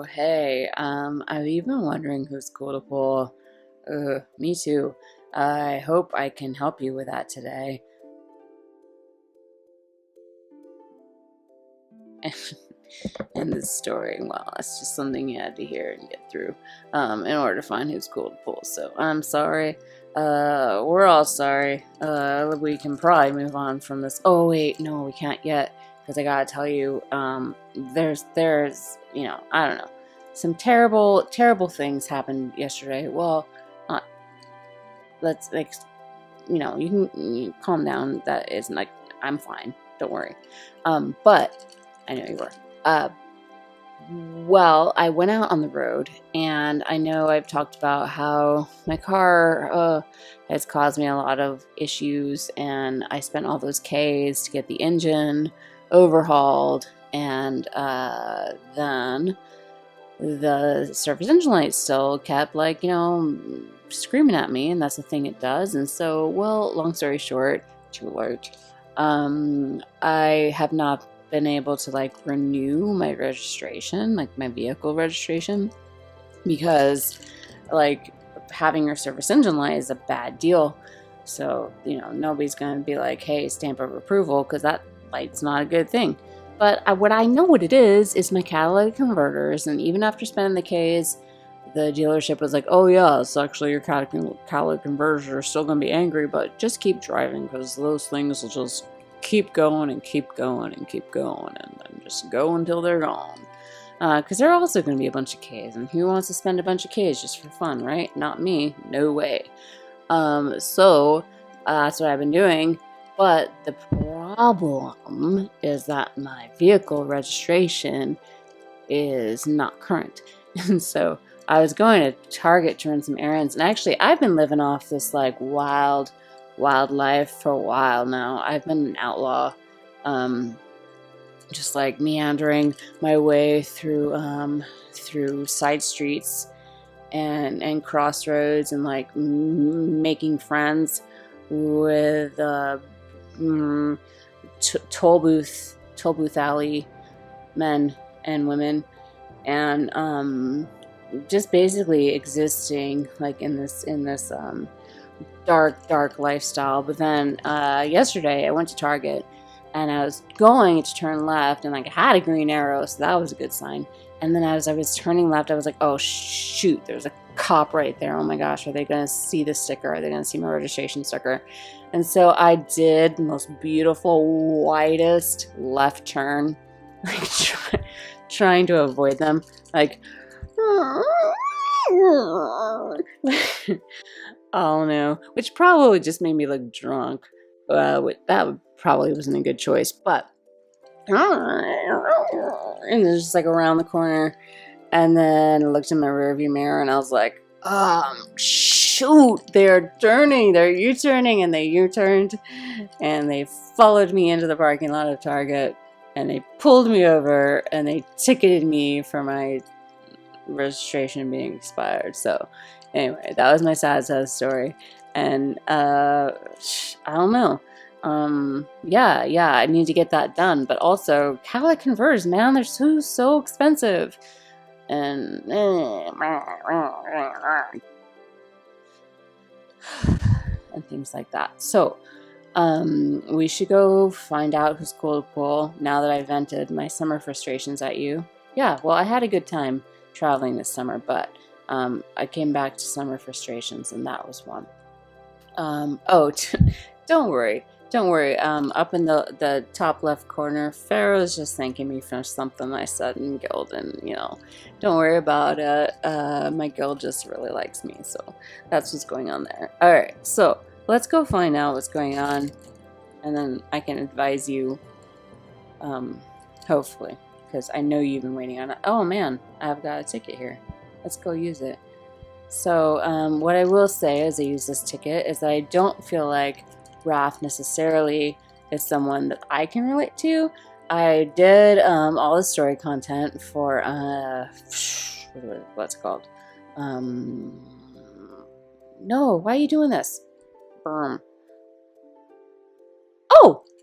hey, I've been wondering who's cool to pull. Me too. I hope I can help you with that today. And this story, well, it's just something you had to hear and get through, in order to find who's cool to pull. So I'm sorry. We're all sorry. We can probably move on from this. Oh wait, no, we can't yet, because I gotta tell you, there's, I don't know, some terrible, terrible things happened yesterday. Well, uh, let's like, you can calm down. That isn't like, I'm fine. Don't worry. But I know you were. Well, I went out on the road, and I know I've talked about how my car has caused me a lot of issues, and I spent all those Ks to get the engine overhauled, and then the surface engine light still kept, screaming at me, and that's the thing it does. And so, well, long story short, too late. I have not been able to renew my registration, like my vehicle registration, because having your service engine light is a bad deal. So nobody's gonna be like, hey, stamp of approval, because that light's not a good thing. But what I know what it is my catalytic converters, and even after spending the Ks, the dealership was like, oh yeah, it's actually your catalytic converters are still gonna be angry, but just keep driving, because those things will just keep going and keep going and keep going, and then just go until they're gone. Because they're also going to be a bunch of Ks, and who wants to spend a bunch of Ks just for fun, right? Not me. No way. So that's what I've been doing. But the problem is that my vehicle registration is not current. And so I was going to Target to run some errands, and actually I've been living off this wildlife for a while now. I've been an outlaw, just meandering my way through side streets and crossroads, and making friends with toll booth alley men and women, and just basically existing in this dark lifestyle. But then yesterday I went to Target, and I was going to turn left, and I had a green arrow, so that was a good sign. And then as I was turning left, I was like, oh shoot, there's a cop right there. Oh my gosh, are they gonna see the sticker? Are they gonna see my registration sticker? And so I did the most beautiful, widest left turn, trying to avoid them, oh no, which probably just made me look drunk. That probably wasn't a good choice, but and it's just around the corner, and then I looked in my rearview mirror, and I was like, shoot, they're U-turning, and they U-turned, and they followed me into the parking lot of Target, and they pulled me over, and they ticketed me for my registration being expired. So anyway, that was my sad story. And I don't know, yeah, I need to get that done. But also, catalytic converters, man, they're so expensive, and and things like that. So we should go find out who's cool to pull, now that I vented my summer frustrations at you. Yeah, well, I had a good time traveling this summer, but I came back to summer frustrations, and that was one. Don't worry. Up in the top left corner, Pharaoh's just thanking me for something I said in guild, and don't worry about it. My guild just really likes me, so that's what's going on there. All right, so let's go find out what's going on, and then I can advise you, hopefully, because I know you've been waiting on it. Oh man, I've got a ticket here. Let's go use it. So what I will say as I use this ticket is that I don't feel like Raph necessarily is someone that I can relate to. I did all the story content for what's it called? No, why are you doing this? Oh,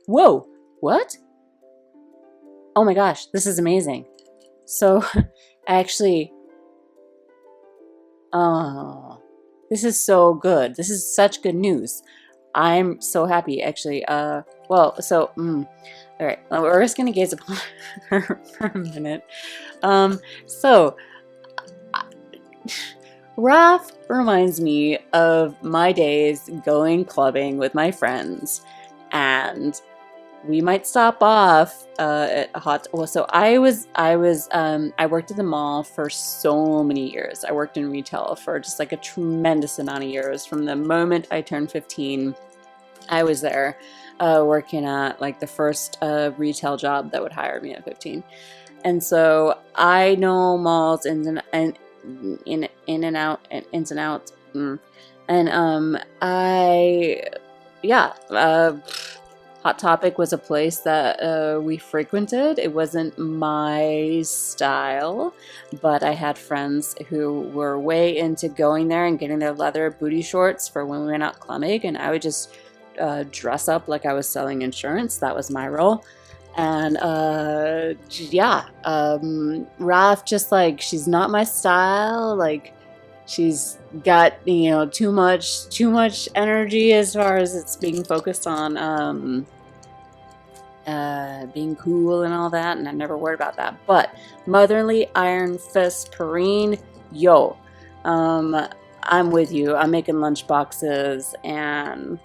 whoa, what? Oh my gosh, this is amazing. So Actually, oh, this is so good. This is such good news. I'm so happy, actually. Well, so, all right, we're just gonna gaze upon her for a minute. So, Raph reminds me of my days going clubbing with my friends, and we might stop off at a hot. Well, so I worked at the mall for so many years. I worked in retail for just like a tremendous amount of years. From the moment I turned 15, I was there working at like the first retail job that would hire me at 15. And so I know malls ins and outs. And Hot Topic was a place that we frequented. It wasn't my style, but I had friends who were way into going there and getting their leather booty shorts for when we went out clubbing, and I would just dress up like I was selling insurance. That was my role. And Raph, just like, she's not my style. Like, she's got, you know, too much energy as far as it's being focused on being cool and all that, and I never worried about that. But motherly iron fist Perrine, yo, I'm with you. I'm making lunch boxes, and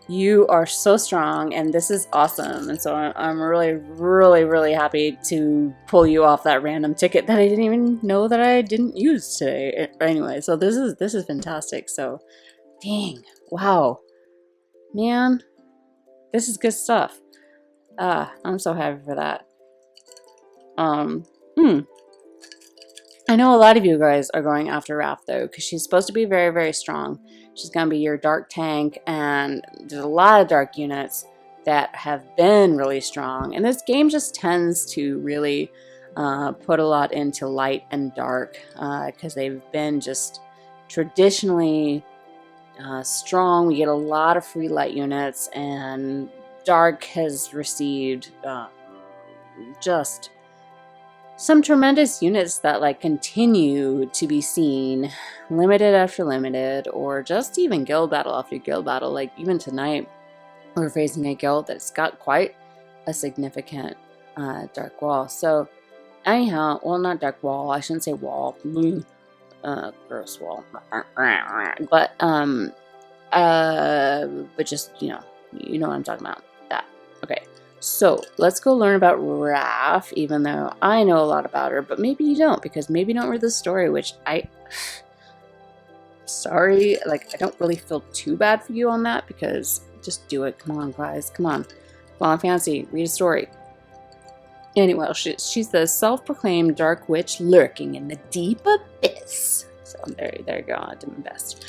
you are so strong, and this is awesome. And so I'm really, really, really happy to pull you off that random ticket that I didn't even know that I didn't use today. Anyway, so this is fantastic. So, dang, wow, man, this is good stuff. I'm so happy for that. I know a lot of you guys are going after Raph, though, because she's supposed to be very, very strong. She's going to be your dark tank, and there's a lot of dark units that have been really strong. And this game just tends to really put a lot into light and dark, because they've been just traditionally strong. We get a lot of free light units, and dark has received just some tremendous units that like continue to be seen limited after limited, or just even guild battle after guild battle. Like even tonight we're facing a guild that's got quite a significant dark wall. So anyhow, well, not dark wall, I shouldn't say wall, gross wall, but just, you know what I'm talking about. That. Okay. So let's go learn about Raph, even though I know a lot about her, but maybe you don't, because maybe you don't read the story, which sorry, like, I don't really feel too bad for you on that, because just do it. Come on, guys. Come on. Fall Fancy, read a story. Anyway, she's the self-proclaimed dark witch lurking in the deep abyss. So there you go. I did my best.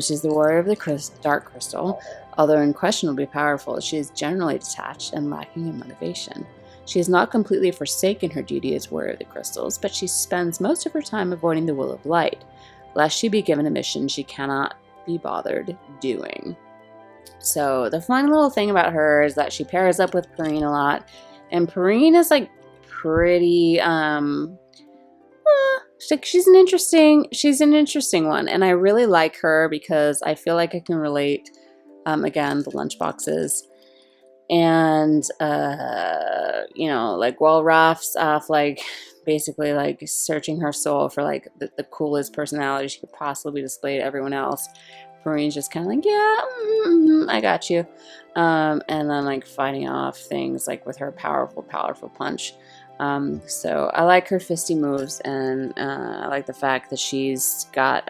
She's the warrior of the dark crystal. Although unquestionably powerful, she is generally detached and lacking in motivation. She has not completely forsaken her duty as warrior of the crystals, but she spends most of her time avoiding the will of light, lest she be given a mission she cannot be bothered doing. So the fun little thing about her is that she pairs up with Perrine a lot, and Perrine is like pretty she's an interesting one, and I really like her because I feel like I can relate. Again, the lunchboxes, and like while Raph's off, like basically like searching her soul for like the coolest personality she could possibly display to everyone else, Perrine's just kind of like, yeah, I got you, and then like fighting off things like with her powerful punch. So I like her fisty moves, and I like the fact that she's got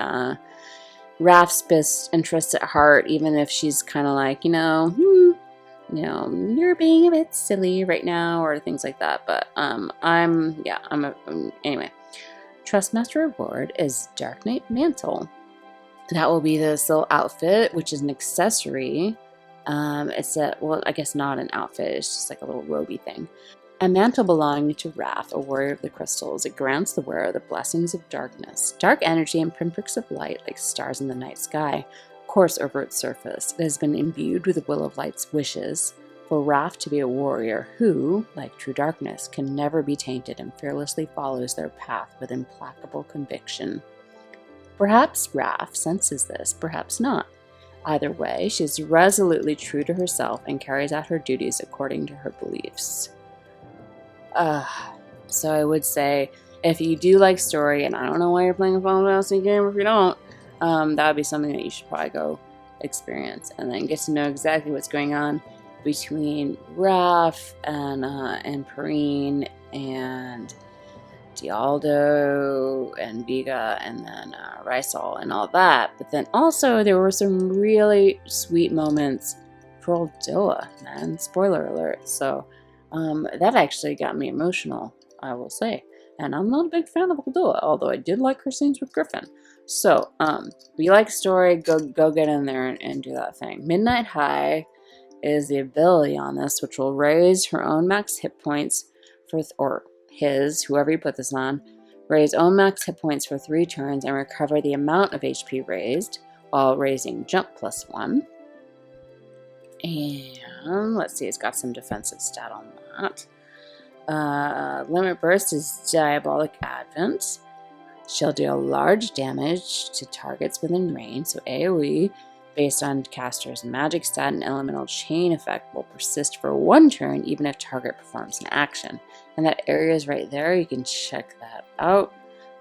Raph's best interests at heart, even if she's kind of like, you're being a bit silly right now, or things like that. But anyway. Trustmaster reward is Dark Knight Mantle. That will be this little outfit, which is an accessory. I guess not an outfit, it's just like a little roby thing. A mantle belonging to Raph, a warrior of the crystals. It grants the wearer the blessings of darkness, dark energy, and pinpricks of light like stars in the night sky course over its surface. It has been imbued with the will of light's wishes for Raph to be a warrior who, like true darkness, can never be tainted and fearlessly follows their path with implacable conviction. Perhaps Raph senses this, perhaps not. Either way, she is resolutely true to herself and carries out her duties according to her beliefs. So I would say, if you do like story, and I don't know why you're playing a Final Fantasy game if you don't, that would be something that you should probably go experience and then get to know exactly what's going on between Raph and Perrine and Dialdo and Vega and then Rysal and all that. But then also there were some really sweet moments for old Doa, man. Spoiler alert. So that actually got me emotional, I will say. And I'm not a big fan of old Doa, although I did like her scenes with Griffin. So, if you like story, go get in there and do that thing. Midnight High is the ability on this, which will raise her own max hit points or his, whoever you put this on, raise own max hit points for 3 turns and recover the amount of HP raised while raising jump +1. And let's see, it's got some defensive stat on that. Limit Burst is Diabolic Advent. She'll deal large damage to targets within range, so AoE based on caster's magic stat and elemental chain effect will persist for 1 turn even if target performs an action. And that area is right there, you can check that out.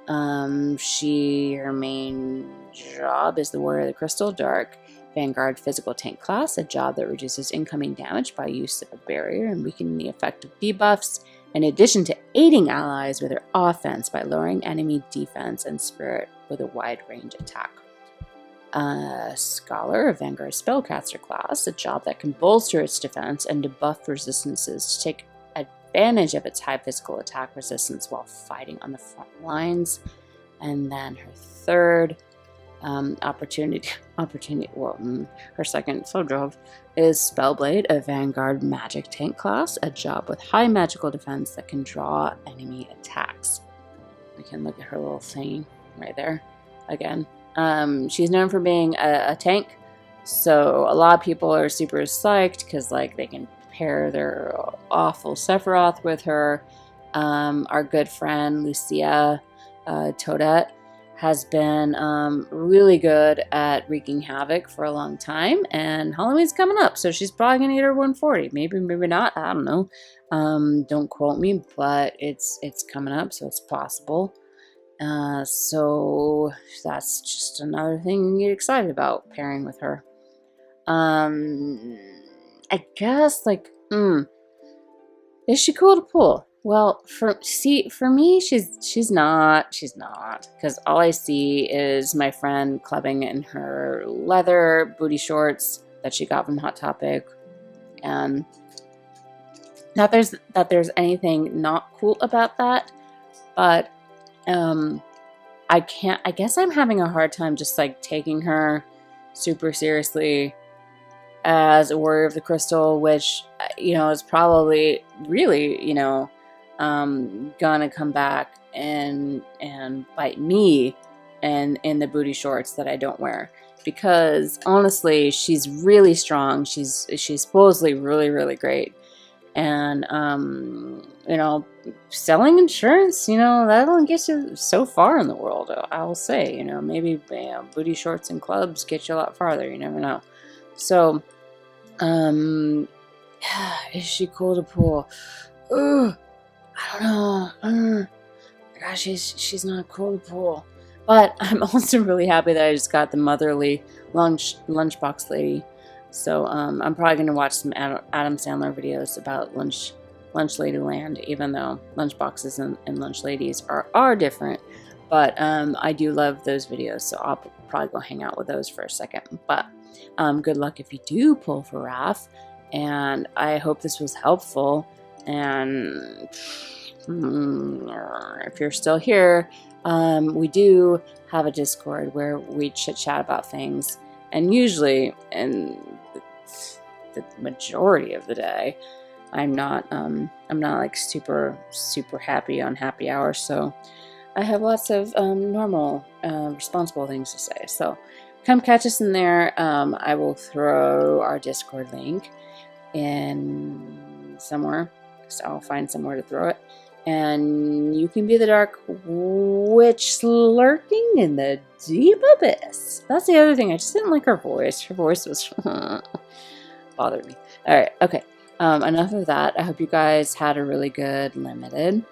Her main job is the Warrior of the Crystal Dark Vanguard Physical Tank class, a job that reduces incoming damage by use of a barrier and weakening the effect of debuffs, in addition to aiding allies with their offense by lowering enemy defense and spirit with a wide range attack. Scholar, a Vanguard Spellcaster class, a job that can bolster its defense and debuff resistances to take advantage of its high physical attack resistance while fighting on the front lines. And then her third her second sub-job is Spellblade, a Vanguard Magic Tank class, a job with high magical defense that can draw enemy attacks. We can look at her little thing right there again. She's known for being a tank, so a lot of people are super psyched because like they can pair their awful Sephiroth with her. Our good friend Lucia Toadette has been really good at wreaking havoc for a long time, and Halloween's coming up, so she's probably gonna get her 140. Maybe not. I don't know. Don't quote me, but it's coming up, so it's possible. So that's just another thing you get excited about pairing with her. I guess like, is she cool to pull? Well, for me, she's not, because all I see is my friend clubbing in her leather booty shorts that she got from Hot Topic, and not that there's anything not cool about that, but I guess I'm having a hard time just like taking her super seriously as a Warrior of the Crystal, which is probably really gonna come back and bite me and in the booty shorts that I don't wear, because honestly she's really strong, she's supposedly really, really great, and selling insurance, that'll get you so far in the world, I will say. Maybe booty shorts and clubs get you a lot farther, you never know. So is she cool to pull? I don't know. Gosh, she's not cool to pull. But I'm also really happy that I just got the motherly lunchbox lady. So I'm probably going to watch some Adam Sandler videos about Lunch Lady Land, even though lunchboxes and lunch ladies are different. But I do love those videos, so I'll probably go hang out with those for a second. But good luck if you do pull for Raph, and I hope this was helpful. And if you're still here, we do have a Discord where we chit-chat about things, and usually in the majority of the day I'm not like super happy on happy hour, so I have lots of normal responsible things to say. So come catch us in there. I will throw our Discord link in somewhere. So I'll find somewhere to throw it. And you can be the dark witch lurking in the deep abyss. That's the other thing. I just didn't like her voice. Her voice was bothered me. All right. Okay. Enough of that. I hope you guys had a really good limited.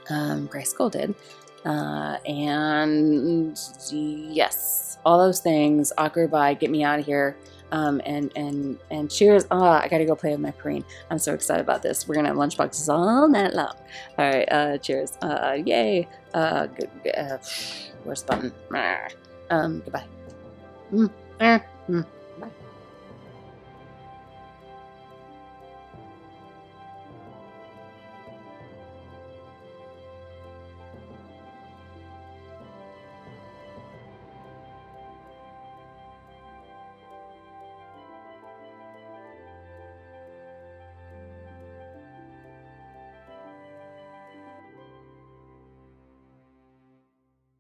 Grayskull did. And yes, all those things. Awkward bye. Get me out of here. And cheers. I gotta go play with my Perrine. I'm so excited about this. We're gonna have lunchboxes all night long. All right, cheers. Yay. Where's the button? Goodbye.